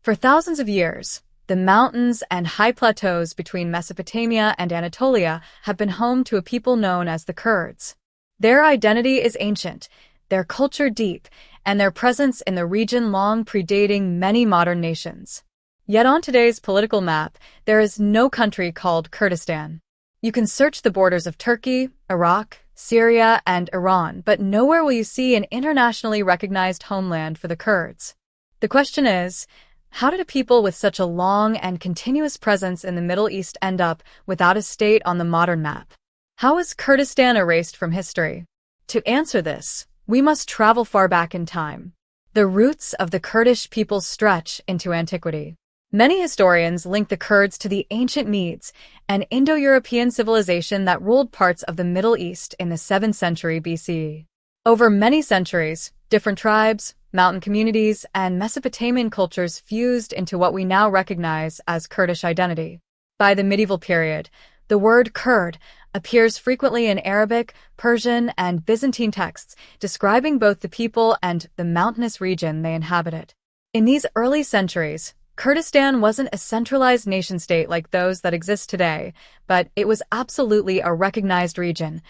For thousands of years, the mountains and high plateaus between Mesopotamia and Anatolia have been home to a people known as the Kurds. Their identity is ancient, their culture deep, and their presence in the region long predating many modern nations. Yet on today's political map, there is no country called Kurdistan. You can search the borders of Turkey, Iraq, Syria, and Iran, but nowhere will you see an internationally recognized homeland for the Kurds. The question is, how did a people with such a long and continuous presence in the Middle East end up without a state on the modern map? How is Kurdistan erased from history? To answer this, we must travel far back in time. The roots of the Kurdish people stretch into antiquity. Many historians link the Kurds to the ancient Medes, an Indo-European civilization that ruled parts of the Middle East in the 7th century BCE. Over many centuries, different tribes, mountain communities, and Mesopotamian cultures fused into what we now recognize as Kurdish identity. By the medieval period, the word Kurd appears frequently in Arabic, Persian, and Byzantine texts, describing both the people and the mountainous region they inhabited. In these early centuries, Kurdistan wasn't a centralized nation-state like those that exist today, but it was absolutely a recognized region,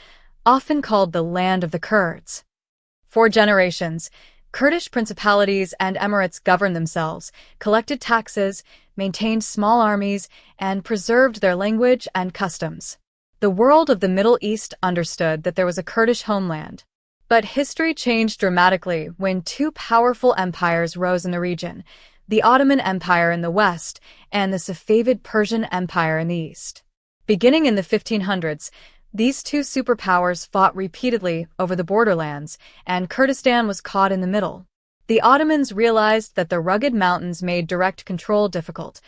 often called the Land of the Kurds. For generations, Kurdish principalities and emirates governed themselves, collected taxes, maintained small armies, and preserved their language and customs. The world of the Middle East understood that there was a Kurdish homeland. But history changed dramatically when two powerful empires rose in the region, the Ottoman Empire in the west and the Safavid Persian Empire in the east. Beginning in the 1500s, these two superpowers fought repeatedly over the borderlands, and Kurdistan was caught in the middle. The Ottomans realized that the rugged mountains made direct control difficult,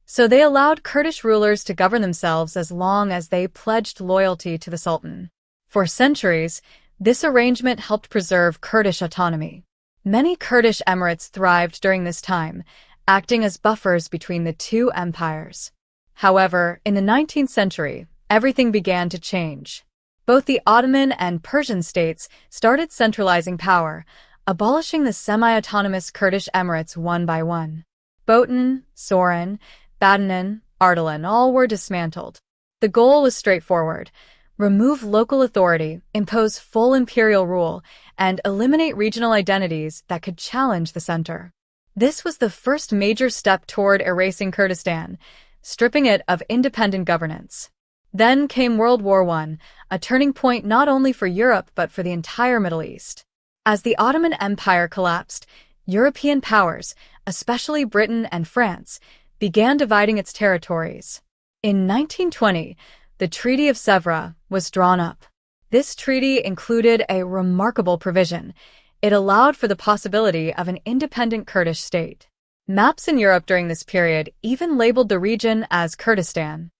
so they allowed Kurdish rulers to govern themselves as long as they pledged loyalty to the Sultan. For centuries, this arrangement helped preserve Kurdish autonomy. Many Kurdish emirates thrived during this time, acting as buffers between the two empires. However, in the 19th century, everything began to change. Both the Ottoman and Persian states started centralizing power, abolishing the semi-autonomous Kurdish emirates one by one. Botan, Soran, Badanin, Ardalan all were dismantled. The goal was straightforward: remove local authority, impose full imperial rule, and eliminate regional identities that could challenge the center. This was the first major step toward erasing Kurdistan, stripping it of independent governance. Then came World War I, a turning point not only for Europe but for the entire Middle East. As the Ottoman Empire collapsed, European powers, especially Britain and France, began dividing its territories. In 1920, the Treaty of Sèvres was drawn up. This treaty included a remarkable provision. It allowed for the possibility of an independent Kurdish state. Maps in Europe during this period even labeled the region as Kurdistan.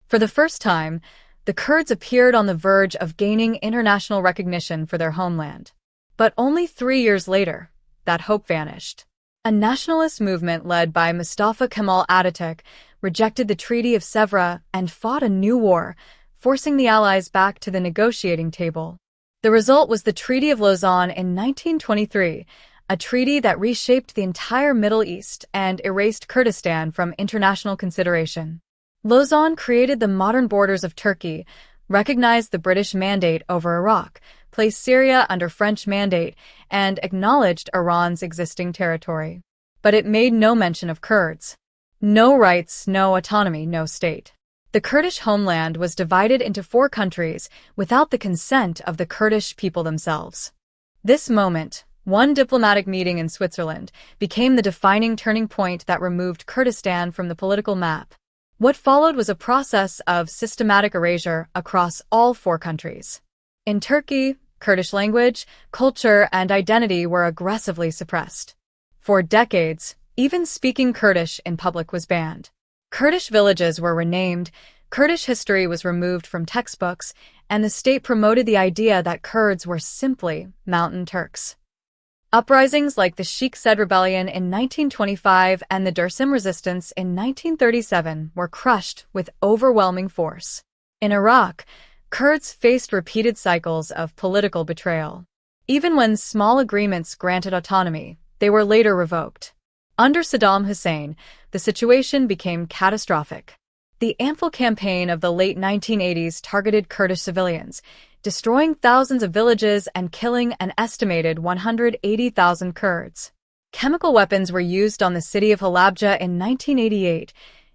For the first time, the Kurds appeared on the verge of gaining international recognition for their homeland. But only 3 years later, that hope vanished. A nationalist movement led by Mustafa Kemal Atatürk rejected the Treaty of Sèvres and fought a new war, forcing the Allies back to the negotiating table. The result was the Treaty of Lausanne in 1923, a treaty that reshaped the entire Middle East and erased Kurdistan from international consideration. Lausanne created the modern borders of Turkey, recognized the British mandate over Iraq, placed Syria under French mandate, and acknowledged Iran's existing territory. But it made no mention of Kurds. No rights, no autonomy, no state. The Kurdish homeland was divided into 4 countries without the consent of the Kurdish people themselves. This moment, one diplomatic meeting in Switzerland, became the defining turning point that removed Kurdistan from the political map. What followed was a process of systematic erasure across all 4 countries. In Turkey, Kurdish language, culture, and identity were aggressively suppressed. For decades, even speaking Kurdish in public was banned. Kurdish villages were renamed, Kurdish history was removed from textbooks, and the state promoted the idea that Kurds were simply mountain Turks. Uprisings like the Sheikh Zayed Rebellion in 1925 and the Dersim Resistance in 1937 were crushed with overwhelming force. In Iraq, Kurds faced repeated cycles of political betrayal. Even when small agreements granted autonomy, they were later revoked. Under Saddam Hussein, the situation became catastrophic. The Anfal campaign of the late 1980s targeted Kurdish civilians, destroying thousands of villages and killing an estimated 180,000 Kurds. Chemical weapons were used on the city of Halabja in 1988,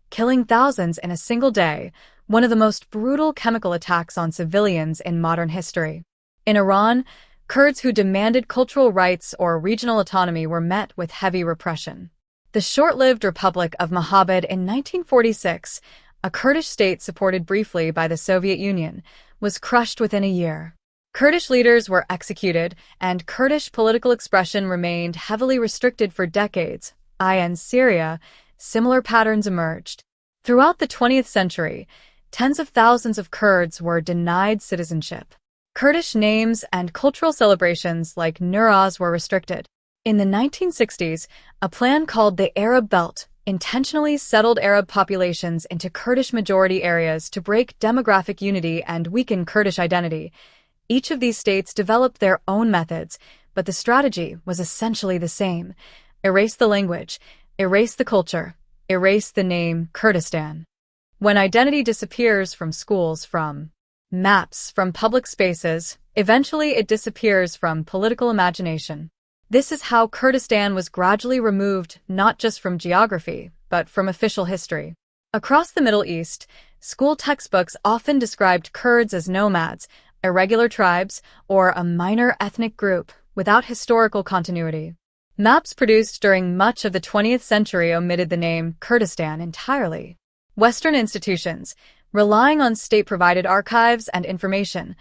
killing thousands in a single day, one of the most brutal chemical attacks on civilians in modern history. In Iran, Kurds who demanded cultural rights or regional autonomy were met with heavy repression. The short-lived Republic of Mahabad in 1946, a Kurdish state supported briefly by the Soviet Union, was crushed within a year. Kurdish leaders were executed, and Kurdish political expression remained heavily restricted for decades. In Syria, similar patterns emerged. Throughout the 20th century, tens of thousands of Kurds were denied citizenship. Kurdish names and cultural celebrations like Nowruz were restricted. In the 1960s, a plan called the Arab Belt intentionally settled Arab populations into Kurdish-majority areas to break demographic unity and weaken Kurdish identity. Each of these states developed their own methods, but the strategy was essentially the same. Erase the language, erase the culture, erase the name Kurdistan. When identity disappears from schools, from maps, from public spaces, eventually it disappears from political imagination. This is how Kurdistan was gradually removed not just from geography, but from official history. Across the Middle East, school textbooks often described Kurds as nomads, irregular tribes, or a minor ethnic group without historical continuity. Maps produced during much of the 20th century omitted the name Kurdistan entirely. Western institutions, relying on state-provided archives and information,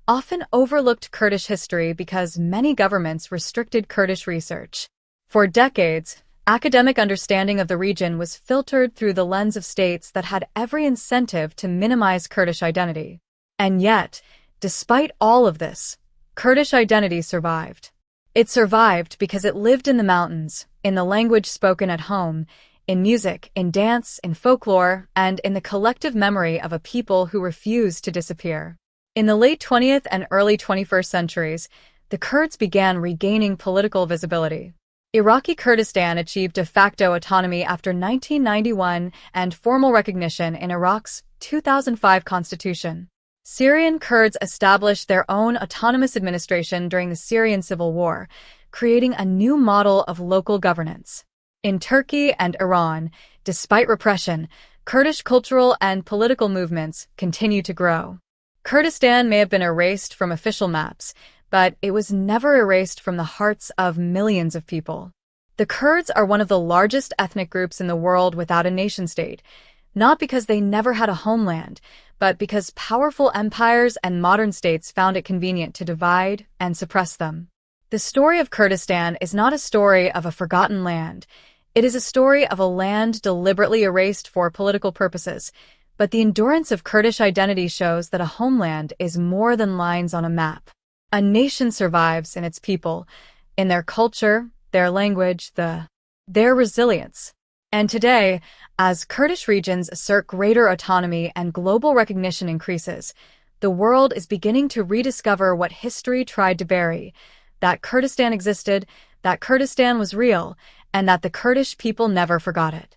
often overlooked Kurdish history because many governments restricted Kurdish research. For decades, academic understanding of the region was filtered through the lens of states that had every incentive to minimize Kurdish identity. And yet, despite all of this, Kurdish identity survived. It survived because it lived in the mountains, in the language spoken at home, in music, in dance, in folklore, and in the collective memory of a people who refused to disappear. In the late 20th and early 21st centuries, the Kurds began regaining political visibility. Iraqi Kurdistan achieved de facto autonomy after 1991 and formal recognition in Iraq's 2005 constitution. Syrian Kurds established their own autonomous administration during the Syrian civil war, creating a new model of local governance. In Turkey and Iran, despite repression, Kurdish cultural and political movements continue to grow. Kurdistan may have been erased from official maps, but it was never erased from the hearts of millions of people. The Kurds are one of the largest ethnic groups in the world without a nation-state, not because they never had a homeland, but because powerful empires and modern states found it convenient to divide and suppress them. The story of Kurdistan is not a story of a forgotten land. It is a story of a land deliberately erased for political purposes, but the endurance of Kurdish identity shows that a homeland is more than lines on a map. A nation survives in its people, in their culture, their language, their resilience. And today, as Kurdish regions assert greater autonomy and global recognition increases, the world is beginning to rediscover what history tried to bury, that Kurdistan existed, that Kurdistan was real, and that the Kurdish people never forgot it.